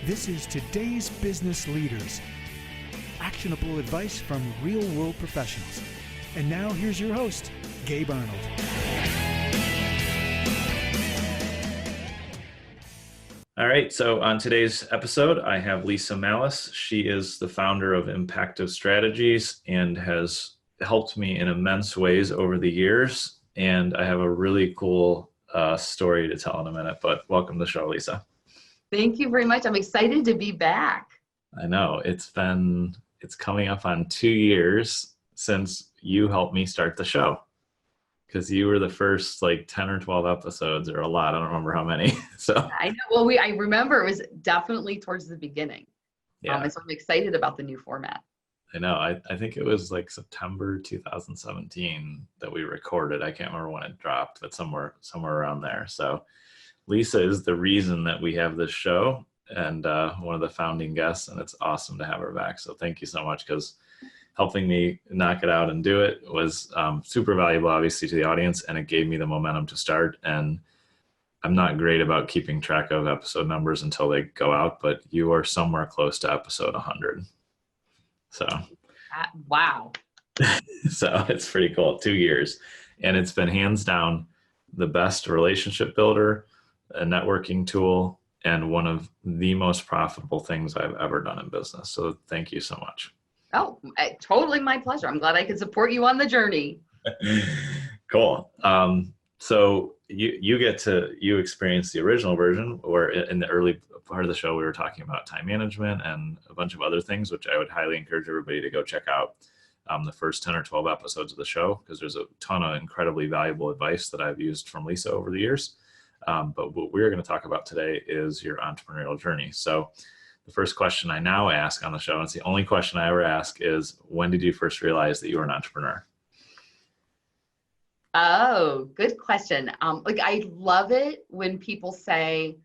This is Today's Business Leaders. Actionable advice from real-world professionals. And now here's your host, Gabe Arnold. All right, so on today's episode, I have Lisa Mallis. She is the founder of Impactive Strategies and has helped me in immense ways over the years. And I have a really cool story to tell in a minute, but welcome to the show, Lisa. Thank you very much. I'm excited to be back. I know it's coming up on 2 years since you helped me start the show, because you were the first 10 or 12 episodes, or a lot. I don't remember how many. So I know. Well, I remember it was definitely towards the beginning. Yeah. And so I'm excited about the new format. I know. I think it was September 2017 that we recorded. I can't remember when it dropped, but somewhere around there. So Lisa is the reason that we have this show, and one of the founding guests, and it's awesome to have her back. So thank you so much, because helping me knock it out and do it was super valuable, obviously, to the audience, and it gave me the momentum to start. And I'm not great about keeping track of episode numbers until they go out, but you are somewhere close to episode 100. So wow. So it's pretty cool. 2 years, and it's been hands down the best relationship builder, a networking tool, and one of the most profitable things I've ever done in business. So thank you so much. Oh, totally my pleasure. I'm glad I could support you on the journey. Cool. So you experienced the original version, where in the early part of the show, we were talking about time management and a bunch of other things, which I would highly encourage everybody to go check out the first 10 or 12 episodes of the show, because there's a ton of incredibly valuable advice that I've used from Lisa over the years. But what we're going to talk about today is your entrepreneurial journey. So the first question I now ask on the show, and it's the only question I ever ask, is when did you first realize that you were an entrepreneur? Oh, good question. I love it when people say,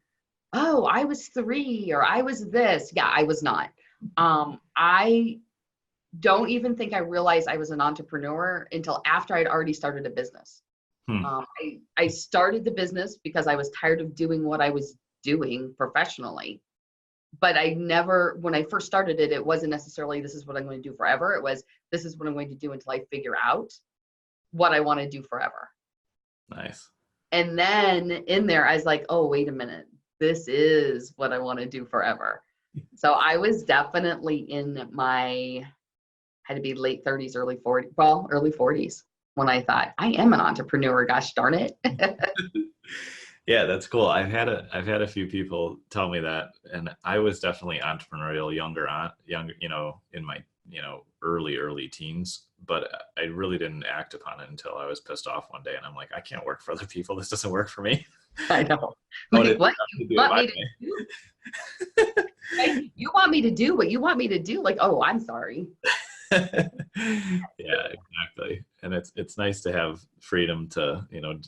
oh, I was 3 or I was this. Yeah, I was not. I don't even think I realized I was an entrepreneur until after I'd already started a business. I started the business because I was tired of doing what I was doing professionally. But when I first started it, it wasn't necessarily, this is what I'm going to do forever. It was, this is what I'm going to do until I figure out what I want to do forever. Nice. And then in there, I was like, oh, wait a minute. This is what I want to do forever. So I was definitely had to be late 30s, early 40s when I thought, I am an entrepreneur, gosh darn it. Yeah, that's cool. I've had a few people tell me that, and I was definitely entrepreneurial younger, in my, early teens, but I really didn't act upon it until I was pissed off one day, and I'm like, I can't work for other people. This doesn't work for me. I know. Like, what you want me to do? Like, you want me to do what you want me to do? Like, oh, I'm sorry. Yeah, exactly. And it's nice to have freedom to,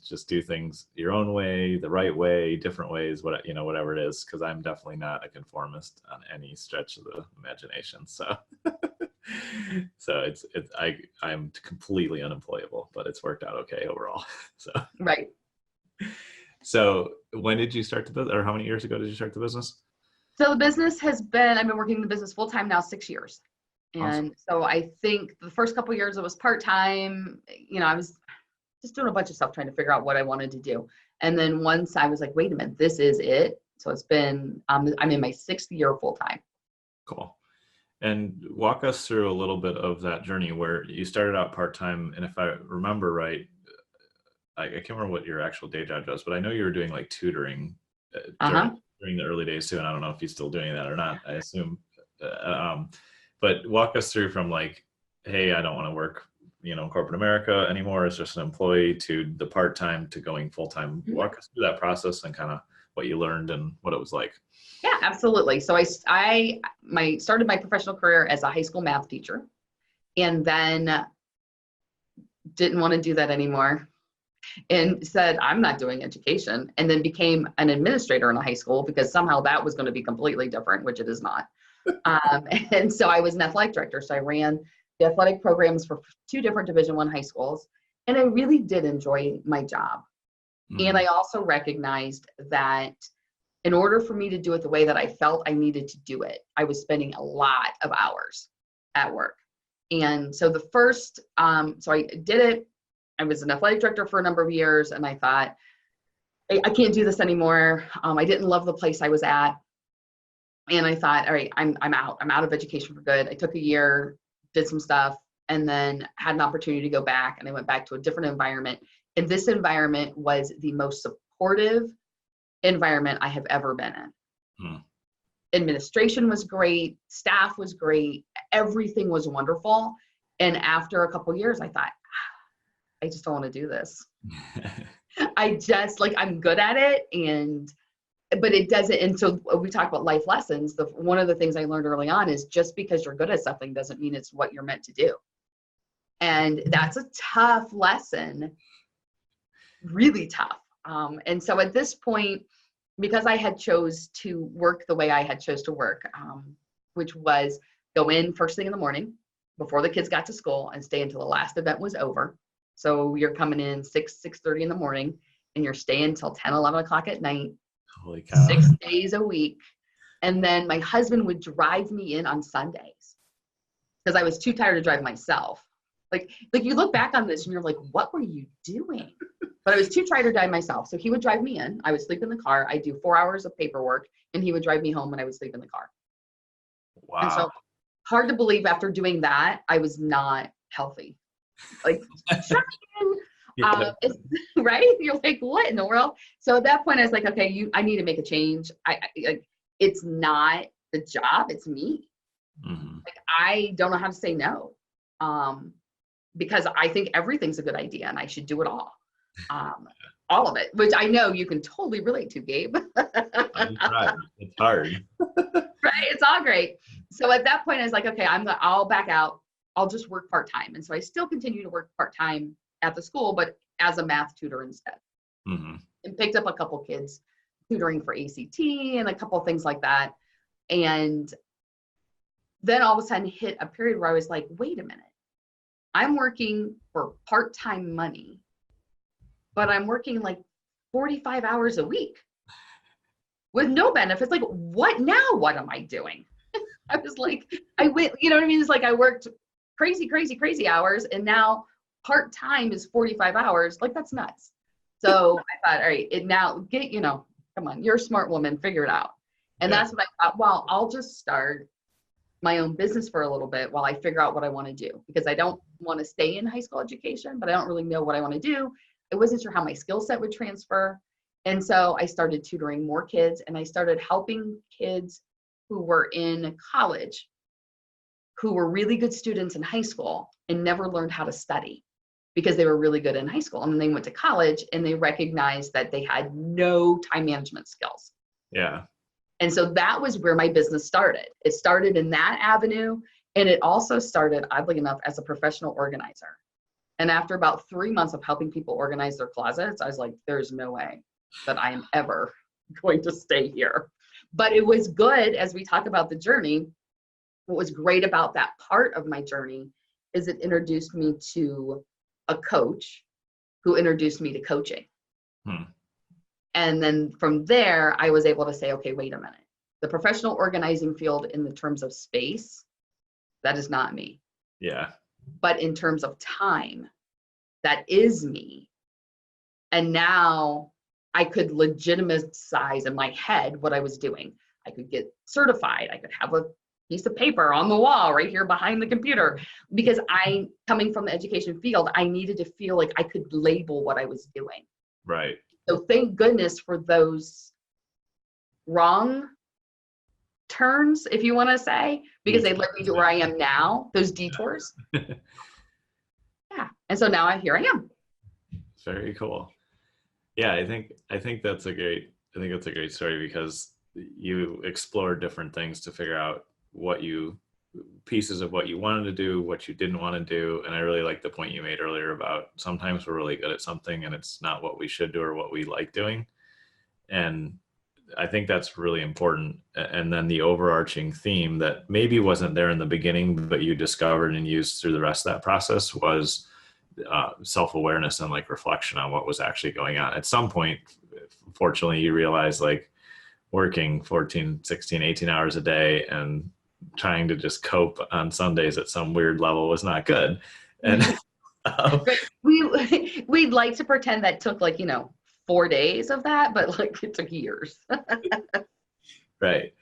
just do things your own way, the right way, different ways, whatever it is, because I'm definitely not a conformist on any stretch of the imagination. So I'm completely unemployable, but it's worked out okay overall. So right. So when did you start or how many years ago did you start the business? So I've been working in the business full time now 6 years. And Awesome. So I think the first couple of years it was part-time. I was just doing a bunch of stuff trying to figure out what I wanted to do. And then once I was like, wait a minute, this is it. So it's been, I'm in my 6th year full-time. Cool. And walk us through a little bit of that journey where you started out part-time. And if I remember right, I can't remember what your actual day job was, but I know you were doing tutoring during the early days too. And I don't know if you're still doing that or not, I assume. But walk us through from hey, I don't want to work, in corporate America anymore as just an employee, to the part-time to going full-time. Walk us through that process and kind of what you learned and what it was like. Yeah, absolutely. So I started my professional career as a high school math teacher, and then didn't want to do that anymore and said, I'm not doing education, and then became an administrator in a high school because somehow that was going to be completely different, which it is not. And so I was an athletic director. So I ran the athletic programs for 2 different Division I high schools. And I really did enjoy my job. And I also recognized that in order for me to do it the way that I felt I needed to do it, I was spending a lot of hours at work. And so the first, so I did it. I was an athletic director for a number of years, and I thought, I can't do this anymore. I didn't love the place I was at. And I thought, all right, I'm out. I'm out of education for good. I took a year, did some stuff, and then had an opportunity to go back. And I went back to a different environment. And this environment was the most supportive environment I have ever been in. Administration was great. Staff was great. Everything was wonderful. And after a couple of years, I thought, I just don't want to do this. I just I'm good at it. But it doesn't. And so we talk about life lessons. One of the things I learned early on is just because you're good at something doesn't mean it's what you're meant to do. And that's a tough lesson, really tough. And so at this point, because I had chose to work the way I had chose to work, which was go in first thing in the morning before the kids got to school and stay until the last event was over. So you're coming in 6:30 in the morning and you're staying until 10, 11 o'clock at night. Holy cow. 6 days a week. And then my husband would drive me in on Sundays because I was too tired to drive myself. Like you look back on this and you're like, what were you doing? But I was too tired to drive myself. So he would drive me in. I would sleep in the car. I'd do 4 hours of paperwork and he would drive me home and I would sleep in the car. Wow. And so hard to believe after doing that, I was not healthy. Right? You're like, what in the world? So at that point, I was like, okay, I need to make a change. It's not the job, it's me. I don't know how to say no, because I think everything's a good idea and I should do it all. All of it, which I know you can totally relate to, Gabe. It's hard. Right? It's all great. So at that point, I was like, okay, I'll back out. I'll just work part-time. And so I still continue to work part-time at the school, but as a math tutor instead. And picked up a couple kids tutoring for ACT and a couple of things like that. And then all of a sudden hit a period where I was like, wait a minute, I'm working for part-time money, but I'm working 45 hours a week with no benefits. Like, what now? What am I doing? I was like, I went, you know what I mean? It's like I worked crazy hours, and now part-time is 45 hours. That's nuts. So I thought, all right, come on, you're a smart woman, figure it out. And that's what I thought, well, I'll just start my own business for a little bit while I figure out what I want to do, because I don't want to stay in high school education, but I don't really know what I want to do. I wasn't sure how my skill set would transfer. And so I started tutoring more kids, and I started helping kids who were in college, who were really good students in high school and never learned how to study because they were really good in high school. And then they went to college and they recognized that they had no time management skills. Yeah. And so that was where my business started. It started in that avenue. And it also started, oddly enough, as a professional organizer. And after about 3 months of helping people organize their closets, I was like, there's no way that I am ever going to stay here. But it was good. As we talk about the journey, what was great about that part of my journey is it introduced me to a coach who introduced me to coaching. And then from there, I was able to say, okay, wait a minute. The professional organizing field in the terms of space, that is not me. Yeah. But in terms of time, that is me. And now I could legitimize in my head what I was doing. I could get certified. I could have a piece of paper on the wall right here behind the computer, because coming from the education field, I needed to feel like I could label what I was doing. Right. So thank goodness for those wrong turns, if you want to say, because they led me to where I am now, those detours. Yeah. And so now here I am. Very cool. Yeah, I think that's a great story, because you explored different things to figure out pieces of what you wanted to do, what you didn't want to do. And I really like the point you made earlier about sometimes we're really good at something and it's not what we should do or what we like doing. And I think that's really important. And then the overarching theme that maybe wasn't there in the beginning, but you discovered and used through the rest of that process was self-awareness and reflection on what was actually going on. At some point, fortunately, you realize working 14, 16, 18 hours a day and trying to just cope on Sundays at some weird level was not good. And Right. We'd like to pretend that took like, 4 days of that, but like it took years. right.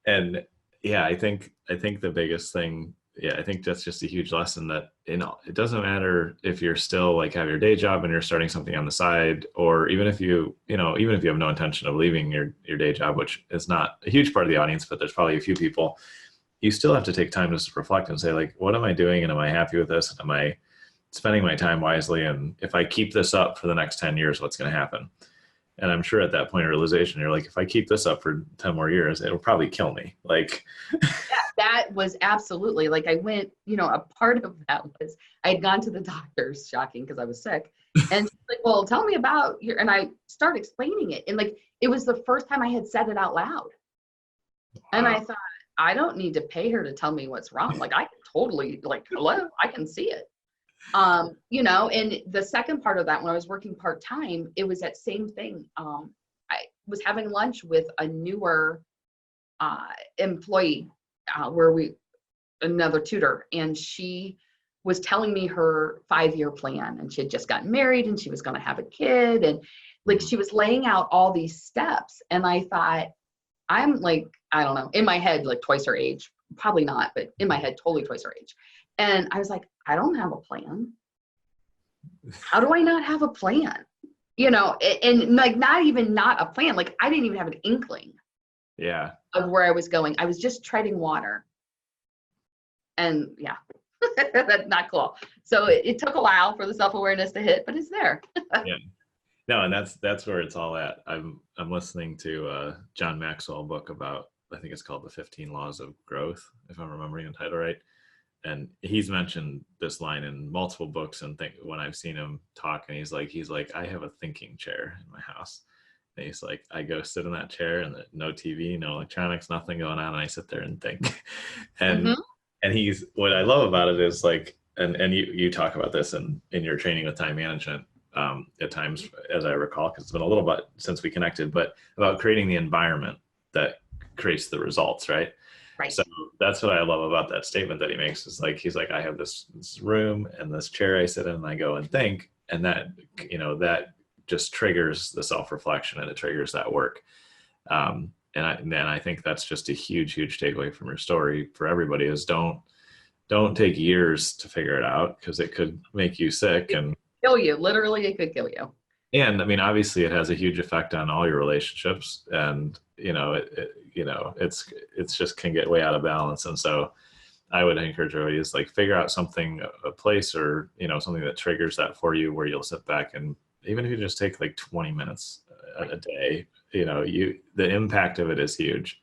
And yeah, I think the biggest thing, yeah, I think that's just a huge lesson that, it doesn't matter if you're still like have your day job and you're starting something on the side, or even if even if you have no intention of leaving your day job, which is not a huge part of the audience, but there's probably a few people, you still have to take time to reflect and say like, what am I doing? And am I happy with this? And am I spending my time wisely? And if I keep this up for the next 10 years, what's going to happen? And I'm sure at that point of realization, you're like, if I keep this up for 10 more years, it'll probably kill me. Like, That was absolutely like I went, a part of that was I had gone to the doctors, shocking because I was sick. And she's like, well, tell me about and I started explaining it. And like, it was the first time I had said it out loud. And I thought, I don't need to pay her to tell me what's wrong. Like I can totally like, hello, I can see it. And the second part of that, when I was working part-time, it was that same thing. I was having lunch with a newer employee another tutor, and she was telling me her 5-year plan, and she had just gotten married and she was going to have a kid, and like she was laying out all these steps. And I thought, I'm like, I don't know, in my head, like twice her age, probably not, but in my head, totally twice her age. And I was like, I don't have a plan. How do I not have a plan? And like not a plan. Like I didn't even have an inkling of where I was going. I was just treading water. And yeah, that's not cool. So it took a while for the self-awareness to hit, but it's there. yeah. No, and that's where it's all at. I'm listening to John Maxwell book about, I think it's called The 15 Laws of Growth, if I'm remembering the title right. And he's mentioned this line in multiple books, and when I've seen him talk, and he's like, I have a thinking chair in my house. And he's like, I go sit in that chair, and no TV, no electronics, nothing going on, and I sit there and think. And and what I love about it is like, and you talk about this in your training with time management at times, as I recall, because it's been a little bit since we connected, but about creating the environment that creates the results, right? Right. So that's what I love about that statement that he makes, is like, he's like, I have this room and this chair I sit in, and I go and think, and that, that just triggers the self-reflection, and it triggers that work. And I think that's just a huge takeaway from your story for everybody, is don't take years to figure it out, because it could make you sick and kill you. Literally, it could kill you. And I mean, obviously it has a huge effect on all your relationships, and, it's just can get way out of balance. And so I would encourage everybody is like, figure out something, a place, or, something that triggers that for you, where you'll sit back, and even if you just take like 20 minutes a day, the impact of it is huge.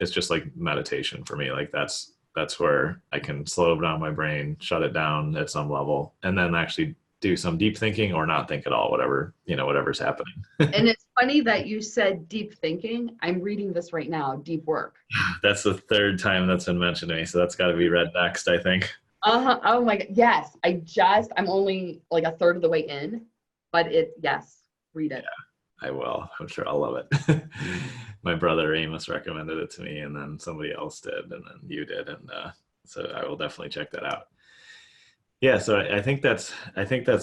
It's just like meditation for me. Like that's where I can slow down my brain, shut it down at some level, and then actually do some deep thinking, or not think at all, whatever's happening. And it's funny that you said deep thinking. I'm reading this right now, Deep Work. That's the third time that's been mentioned to me, so that's got to be read next, I think. Oh my God. Yes. I'm only like a third of the way in, but yes, read it. Yeah, I will. I'm sure I'll love it. My brother Amos recommended it to me, and then somebody else did, and then you did. And so I will definitely check that out. Yeah. So I think that's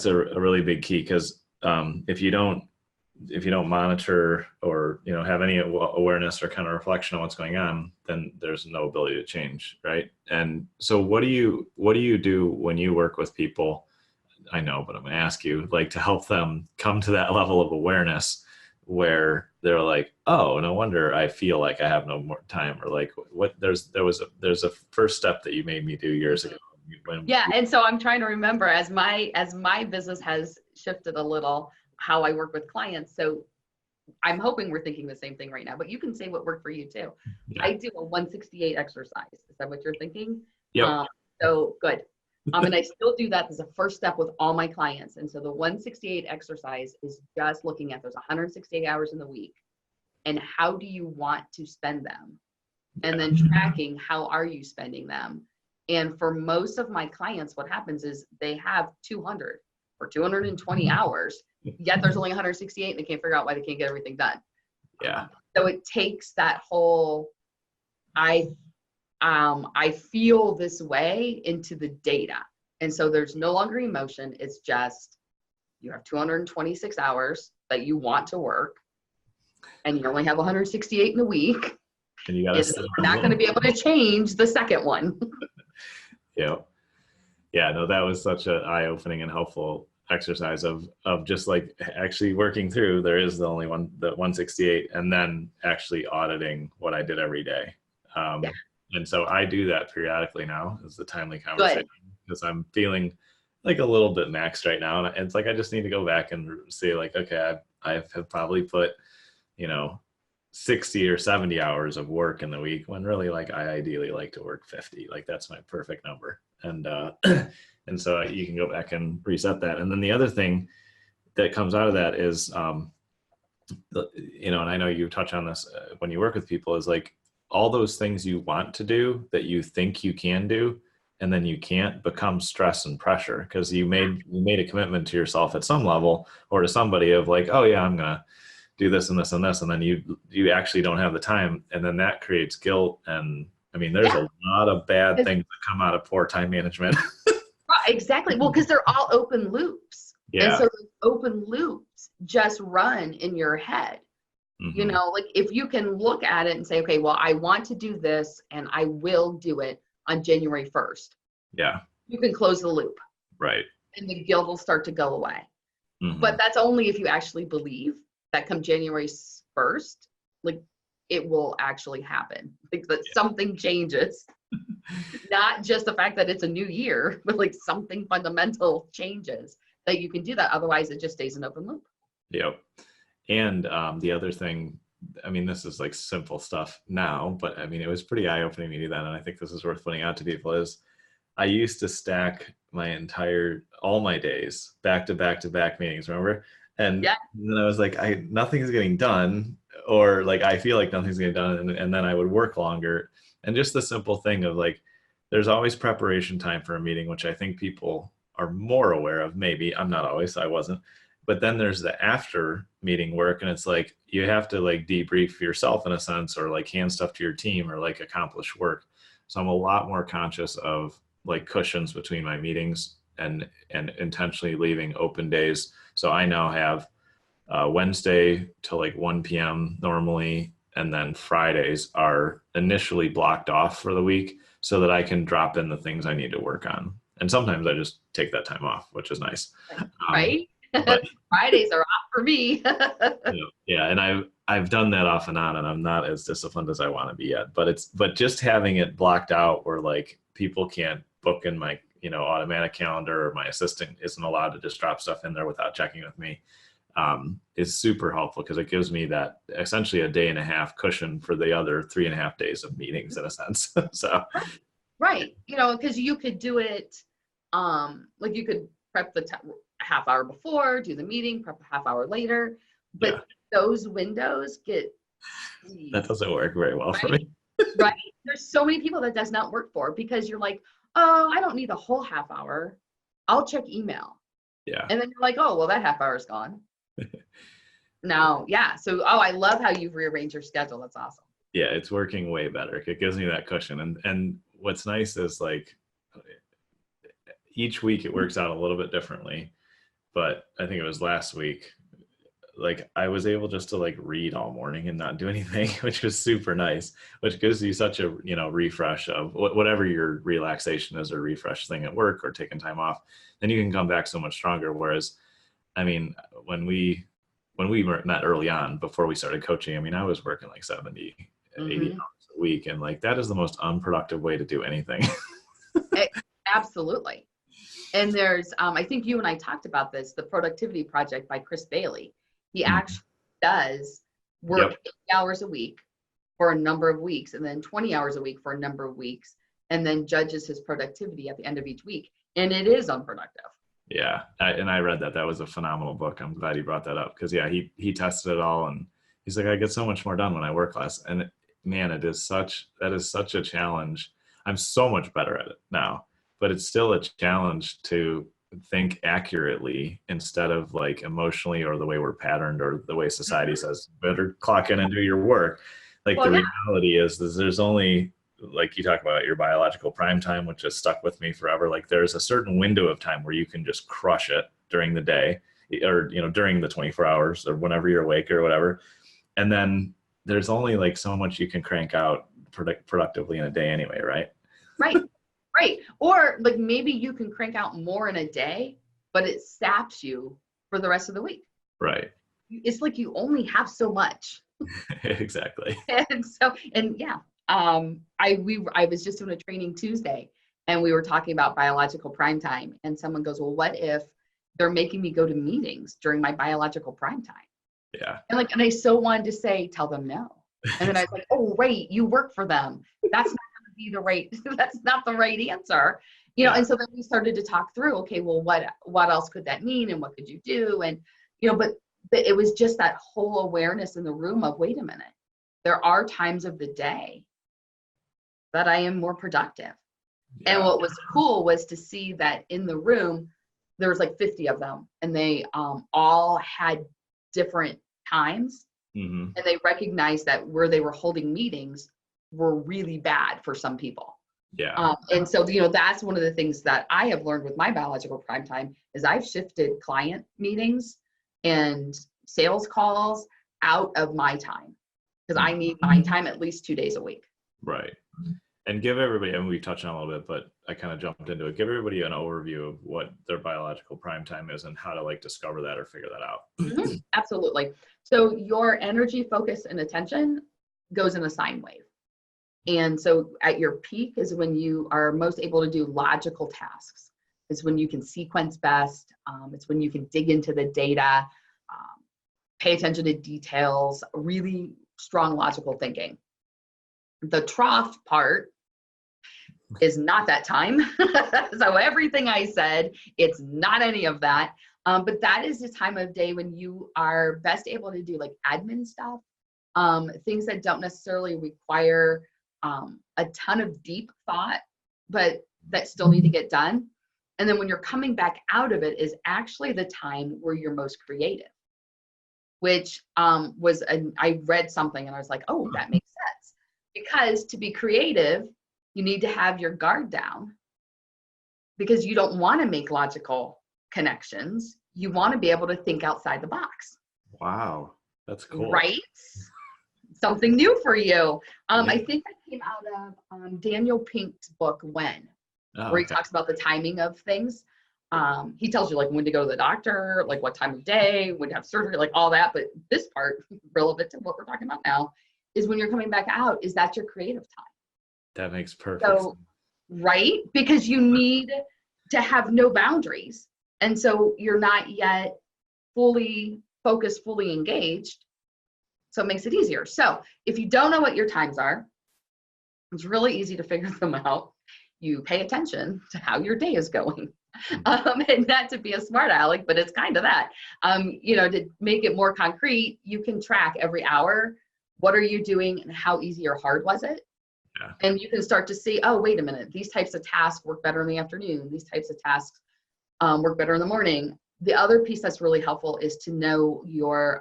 a really big key, because if you don't monitor, or have any awareness or kind of reflection on what's going on, then there's no ability to change, right? And so what do you do when you work with people? I know, but I'm going to ask you, like, to help them come to that level of awareness where they're like, oh, no wonder I feel like I have no more time, or like, what there's a first step that you made me do years ago. And so I'm trying to remember, as my business has shifted a little, how I work with clients. So I'm hoping we're thinking the same thing right now, but you can say what worked for you too. Yeah. I do a 168 exercise. Is that what you're thinking? Yeah. So good. And I still do that as a first step with all my clients. And so the 168 exercise is just looking at those 168 hours in the week, and how do you want to spend them? And then tracking, how are you spending them? And for most of my clients, what happens is they have 200 or 220 hours, yet there's only 168, and they can't figure out why they can't get everything done. Yeah. So it takes that whole, I feel this way into the data. And so there's no longer emotion. It's just, you have 226 hours that you want to work, and you only have 168 in a week. And you got to We're not going to be able to change the second one. Yeah. Yeah, no, that was such an eye-opening and helpful exercise of just like actually working through, there is the only one, the 168, and then actually auditing what I did every day. Yeah. And so I do that periodically now as the timely conversation, Good. because I'm feeling like a little bit maxed right now. And it's like, I just need to go back and see like, okay, I have probably put, 60 or 70 hours of work in the week, when really like I ideally like to work 50. Like that's my perfect number. And and so you can go back and reset that. And then the other thing that comes out of that is and I know you touch on this when you work with people, is like all those things you want to do that you think you can do and then you can't, become stress and pressure, because you made a commitment to yourself at some level, or to somebody, of like, oh yeah, I'm gonna do this and this and this, and then you actually don't have the time, and then that creates guilt. And I mean, there's a lot of bad things that come out of poor time management. Exactly. Well, because they're all open loops. Yeah. And so those open loops just run in your head. Mm-hmm. Like if you can look at it and say, okay, well, I want to do this and I will do it on January 1st. Yeah. You can close the loop. Right. And the guilt will start to go away. Mm-hmm. But that's only if you actually believe that come January 1st, like it will actually happen. Like that something changes. Not just the fact that it's a new year, but like something fundamental changes that you can do that. Otherwise it just stays an open loop. Yep. And the other thing, I mean, this is like simple stuff now, but I mean, it was pretty eye-opening to do that. And I think this is worth putting out to people, is I used to stack all my days back to back to back meetings, remember? And then I was like, nothing's getting done, or like, I feel like nothing's getting done. And then I would work longer. And just the simple thing of like, there's always preparation time for a meeting, which I think people are more aware of. Maybe I'm not always, I wasn't. But then there's the after meeting work, and it's like you have to like debrief yourself in a sense, or like hand stuff to your team, or like accomplish work. So I'm a lot more conscious of like cushions between my meetings, and intentionally leaving open days. So I now have Wednesday till like 1 p.m. normally, and then Fridays are initially blocked off for the week so that I can drop in the things I need to work on. And sometimes I just take that time off, which is nice. Right? But Fridays are off for me. Yeah, and I've done that off and on, and I'm not as disciplined as I want to be yet. But just having it blocked out where like people can't book in my automatic calendar, or my assistant isn't allowed to just drop stuff in there without checking with me, is super helpful, because it gives me that essentially a day and a half cushion for the other 3.5 days of meetings in a sense. So Right. Because you could do it, like you could prep the half hour before, do the meeting, prep a half hour later, but those windows get squeezed. That doesn't work very well for me. Right? There's so many people that does not work for, because you're like, oh, I don't need the whole half hour. I'll check email. Yeah. And then you're like, oh, well, that half hour is gone. No, yeah. So, I love how you've rearranged your schedule. That's awesome. Yeah, it's working way better. It gives me that cushion. And what's nice is like each week it works out a little bit differently. But I think it was last week, like I was able just to like read all morning and not do anything, which was super nice, which gives you such a, refresh of whatever your relaxation is, or refresh thing at work, or taking time off. Then you can come back so much stronger. Whereas, I mean, when we met early on, before we started coaching, I mean, I was working like 70, 80 hours a week. And like, that is the most unproductive way to do anything. Absolutely. And there's, I think you and I talked about this, the Productivity Project by Chris Bailey. He actually does work 80 hours a week for a number of weeks, and then 20 hours a week for a number of weeks, and then judges his productivity at the end of each week. And it is unproductive. Yeah. I read that. That was a phenomenal book. I'm glad you brought that up, because he tested it all, and he's like, I get so much more done when I work less. And man, that is such a challenge. I'm so much better at it now, but it's still a challenge to think accurately instead of like emotionally, or the way we're patterned, or the way society says better clock in and do your work. Like Well, the yeah. reality is there's only, like you talk about your biological prime time, which has stuck with me forever. Like there's a certain window of time where you can just crush it during the day, or during the 24 hours, or whenever you're awake or whatever. And then there's only like so much you can crank out productively in a day anyway, right? Right. Right. Or like maybe you can crank out more in a day, but it saps you for the rest of the week. Right. It's like you only have so much. Exactly. And so, and yeah, I was just doing a training Tuesday, and we were talking about biological prime time, and someone goes, well, what if they're making me go to meetings during my biological prime time? Yeah. And like, and I so wanted to say, tell them no. And then I was like, oh, wait, you work for them. That's not going to be the right, that's not the right answer. Yeah. And so then we started to talk through, okay, well, what else could that mean? And what could you do? And, but it was just that whole awareness in the room of, wait a minute, there are times of the day that I am more productive. Yeah. And what was cool was to see that in the room, there was like 50 of them, and they all had different times. Mm-hmm. And they recognized that where they were holding meetings were really bad for some people. Yeah. And so, that's one of the things that I have learned with my biological prime time is I've shifted client meetings and sales calls out of my time, because I need my time at least 2 days a week. Right. And give everybody, and we touched on it a little bit, but I kind of jumped into it. Give everybody an overview of what their biological prime time is and how to like discover that or figure that out. Mm-hmm. Absolutely. So your energy, focus, and attention goes in a sine wave. And so at your peak is when you are most able to do logical tasks. It's when you can sequence best. It's when you can dig into the data, pay attention to details, really strong logical thinking. The trough part is not that time. So everything I said, it's not any of that. But that is the time of day when you are best able to do like admin stuff, things that don't necessarily require a ton of deep thought, but that still need to get done. And then when you're coming back out of it is actually the time where you're most creative, which I read something and I was like, oh, that makes sense. Because to be creative, you need to have your guard down, because you don't want to make logical connections. You want to be able to think outside the box. Wow. That's cool. Right? Something new for you. I think that came out of Daniel Pink's book, When, where he talks about the timing of things. He tells you like when to go to the doctor, like what time of day, when to have surgery, like all that. But this part, relevant to what we're talking about now, is when you're coming back out, is that your creative time? That makes perfect sense. Right? Because you need to have no boundaries. And so you're not yet fully focused, fully engaged. So it makes it easier. So if you don't know what your times are, it's really easy to figure them out. You pay attention to how your day is going. And not to be a smart aleck, but it's kind of that. To make it more concrete, you can track every hour, what are you doing and how easy or hard was it? Yeah. And you can start to see, oh, wait a minute, these types of tasks work better in the afternoon. These types of tasks work better in the morning. The other piece that's really helpful is to know your,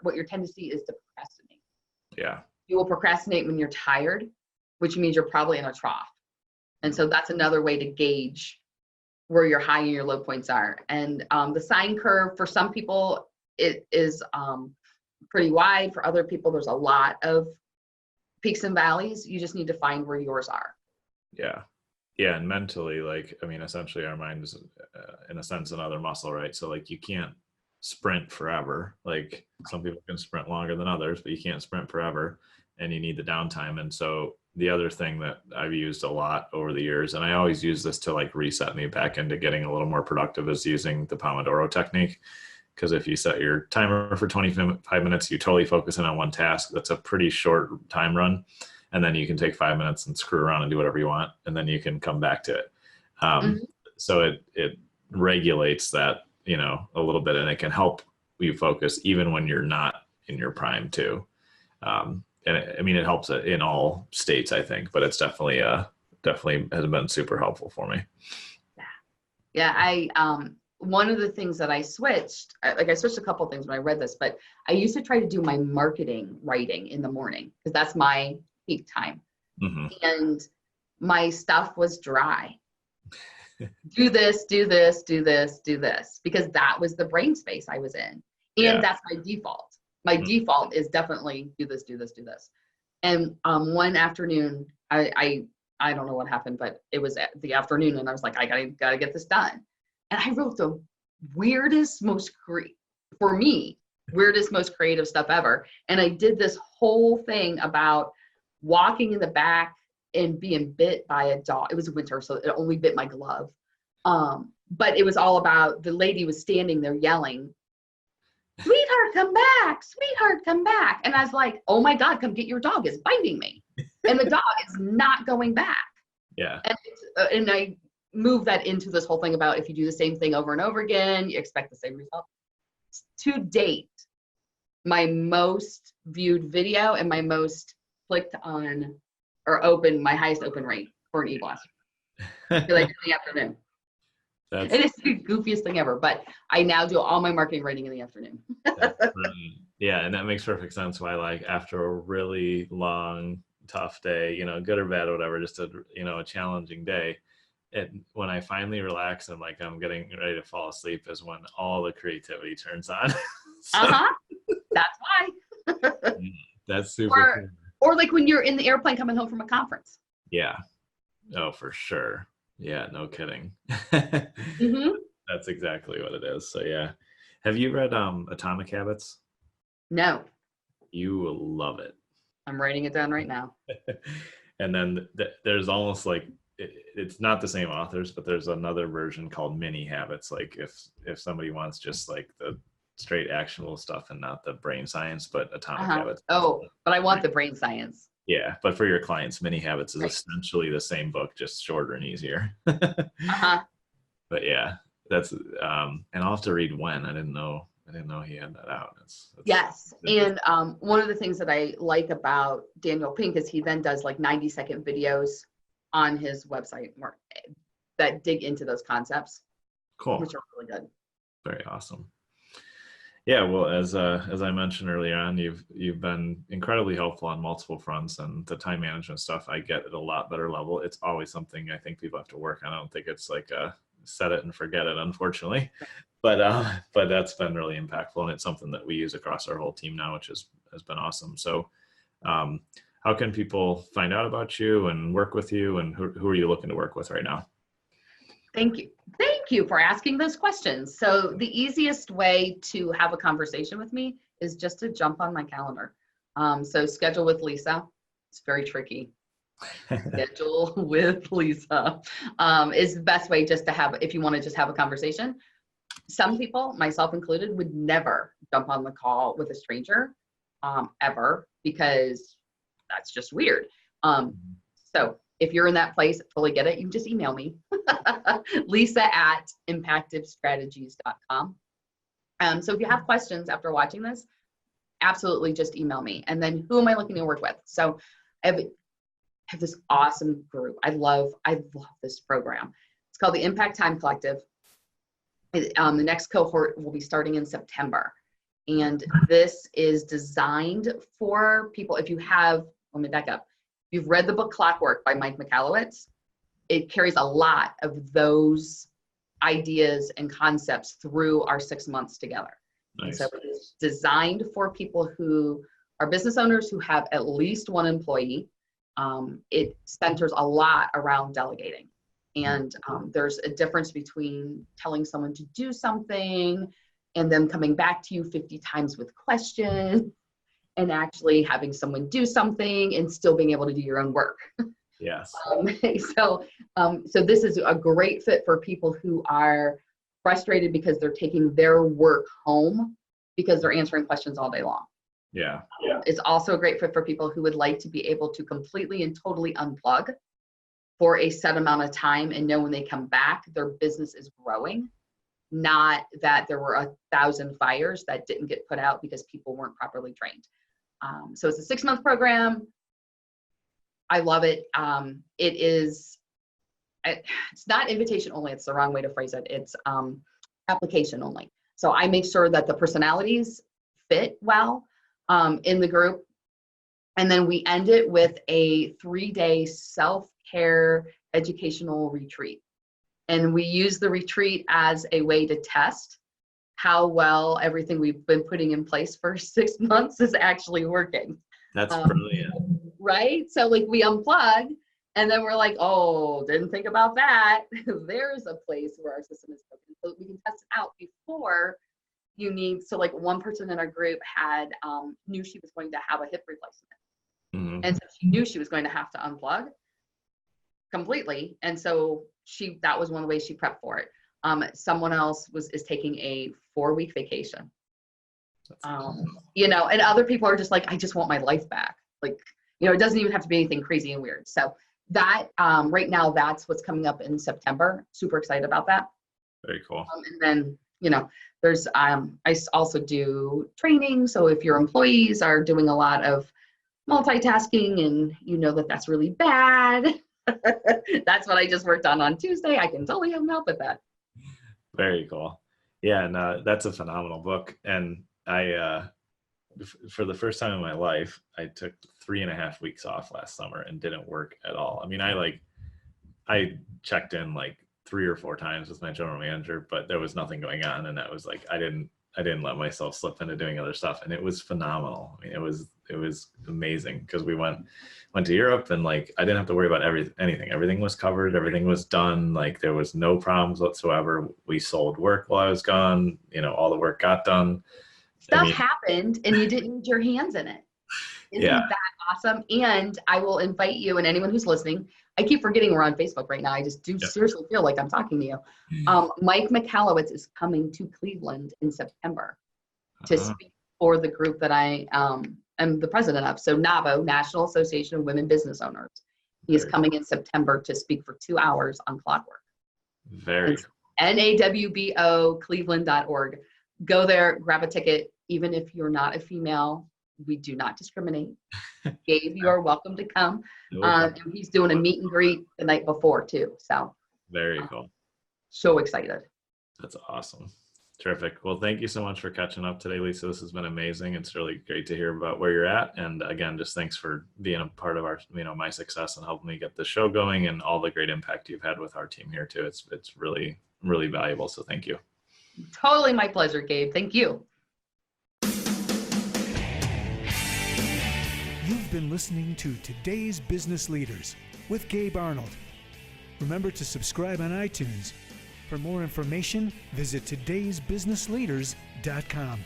what your tendency is to procrastinate. Yeah. You will procrastinate when you're tired, which means you're probably in a trough. And so that's another way to gauge where your high and your low points are. And the sine curve for some people, it is pretty wide. For other people, there's a lot of peaks and valleys. You just need to find where yours are. Yeah. Yeah. And mentally, essentially our mind is in a sense another muscle, right? So like you can't sprint forever. Like some people can sprint longer than others, but you can't sprint forever, and you need the downtime. And so the other thing that I've used a lot over the years, and I always use this to like reset me back into getting a little more productive, is using the Pomodoro technique. Because if you set your timer for 25 minutes, you totally focus in on one task. That's a pretty short time run. And then you can take 5 minutes and screw around and do whatever you want. And then you can come back to it. So it regulates that, a little bit, and it can help you focus even when you're not in your prime too. And it helps in all states, I think, but it's definitely has been super helpful for me. Yeah, one of the things that I switched, I switched a couple of things when I read this, but I used to try to do my marketing writing in the morning because that's my peak time. Hmm. And my stuff was dry. Do this, do this, do this, do this, because that was the brain space I was in. And Yeah. that's my default. My default is definitely do this, do this, do this. And one afternoon, I don't know what happened, but it was the afternoon, and I was like, I gotta get this done. And I wrote the weirdest, most creative stuff ever. And I did this whole thing about walking in the back and being bit by a dog. It was winter, so it only bit my glove. But it was all about the lady was standing there yelling, "Sweetheart, come back, sweetheart, come back." And I was like, oh my God, come get your dog, it's biting me. And the dog is not going back. Yeah. And I moved that into this whole thing about if you do the same thing over and over again, you expect the same result. To date, my most viewed video and my most clicked on or open, my highest open rate for an e-blast. Because I did in the afternoon. That's, It is the goofiest thing ever, but I now do all my marketing writing in the afternoon. that's brilliant. Yeah, and that makes perfect sense why, like, after a really long, tough day, good or bad or whatever, just a challenging day, when I finally relax and like I'm getting ready to fall asleep is when all the creativity turns on. So, That's why. that's super cool. Or like when you're in the airplane coming home from a conference. Yeah. Oh, for sure. Yeah, no kidding. Mm-hmm. That's exactly what it is. So yeah. Have you read Atomic Habits? No, You will love it. I'm writing it down right now. And then there's almost like it's not the same authors, but there's another version called Mini Habits. Like if somebody wants just like the straight actionable stuff and not the brain science, but Atomic Habits. Oh, but I want the brain science. Yeah, but for your clients, Mini Habits is Right. essentially the same book, just shorter and easier. But yeah, that's and I'll have to read when. I didn't know he had that out. Yes, and one of the things that I like about Daniel Pink is he then does like 90-second videos on his website that dig into those concepts. Cool. Which are really good. Very awesome. Yeah, well, as I mentioned earlier on, you've been incredibly helpful on multiple fronts, and the time management stuff I get at a lot better level. It's always something I think people have to work on. I don't think it's like a set it and forget it, unfortunately, but that's been really impactful, and it's something that we use across our whole team now, which has been awesome. So, how can people find out about you and work with you, and who are you looking to work with right now? Thank you. Thank you for asking those questions. So the easiest way to have a conversation with me is just to jump on my calendar. So schedule with Lisa. It's very tricky. Schedule with Lisa is the best way just to have, if you want to just have a conversation. Some people, myself included, would never jump on the call with a stranger ever, because that's just weird. So if you're in that place, fully get it, you can just email me, lisa@impactivestrategies.com. So if you have questions after watching this, absolutely just email me. And then who am I looking to work with? So I have this awesome group. I love this program. It's called the Impact Time Collective. The next cohort will be starting in September. And this is designed for people, let me back up. You've read the book Clockwork by Mike Michalowicz. It carries a lot of those ideas and concepts through our 6 months together. Nice. And so it's designed for people who are business owners who have at least one employee. It centers a lot around delegating. And there's a difference between telling someone to do something and them coming back to you 50 times with questions, and actually having someone do something and still being able to do your own work. Yes. So this is a great fit for people who are frustrated because they're taking their work home because they're answering questions all day long. Yeah. It's also a great fit for people who would like to be able to completely and totally unplug for a set amount of time and know when they come back, their business is growing, not that there were 1,000 fires that didn't get put out because people weren't properly trained. So it's a 6-month program. I love it. It is it's not invitation only. It's the wrong way to phrase it. It's application only. So I make sure that the personalities fit well in the group. And then we end it with a 3-day self-care educational retreat. And we use the retreat as a way to test how well everything we've been putting in place for 6 months is actually working. That's brilliant. Right? So like we unplug and then we're like, oh, didn't think about that. There's a place where our system is broken. So we can test it out before you need. So like one person in our group had knew she was going to have a hip replacement. Mm-hmm. And so she knew she was going to have to unplug completely. And so that was one of the ways she prepped for it. Someone else is taking a 4-week vacation. You know, and other people are just like, I just want my life back. Like, you know, it doesn't even have to be anything crazy and weird. So that right now, that's what's coming up in September. Super excited about that. Very cool. And then, you know, there's I also do training. So if your employees are doing a lot of multitasking and you know that that's really bad, that's what I just worked on Tuesday. I can totally have help with that. Very cool. Yeah, and that's a phenomenal book. And I, for the first time in my life, I took 3.5 weeks off last summer and didn't work at all. I mean, I checked in like 3 or 4 times with my general manager, but there was nothing going on. And that was like, I didn't let myself slip into doing other stuff. And it was phenomenal. I mean, it was amazing because we went to Europe and like, I didn't have to worry about anything. Everything was covered. Everything was done. Like there was no problems whatsoever. We sold work while I was gone. You know, all the work got done. Stuff happened and you didn't need your hands in it. Isn't that awesome? And I will invite you and anyone who's listening. I keep forgetting we're on Facebook right now. I just do seriously feel like I'm talking to you. Mike Michalowicz is coming to Cleveland in September to speak for the group that I am the president of. So NABO, National Association of Women Business Owners. He is coming in September to speak for 2 hours on clockwork. Very cool. NAWBO Cleveland.org. Go there, grab a ticket. Even if you're not a female, we do not discriminate. Gabe, you are welcome to come. And he's doing a meet and greet the night before too. So very cool. So excited. That's awesome. Terrific. Well, thank you so much for catching up today, Lisa. This has been amazing. It's really great to hear about where you're at. And again, just thanks for being a part of our, you know, my success and helping me get the show going and all the great impact you've had with our team here too. It's really, really valuable. So thank you. Totally my pleasure, Gabe. Thank you. You've been listening to Today's Business Leaders with Gabe Arnold. Remember to subscribe on iTunes. For more information, visit todaysbusinessleaders.com.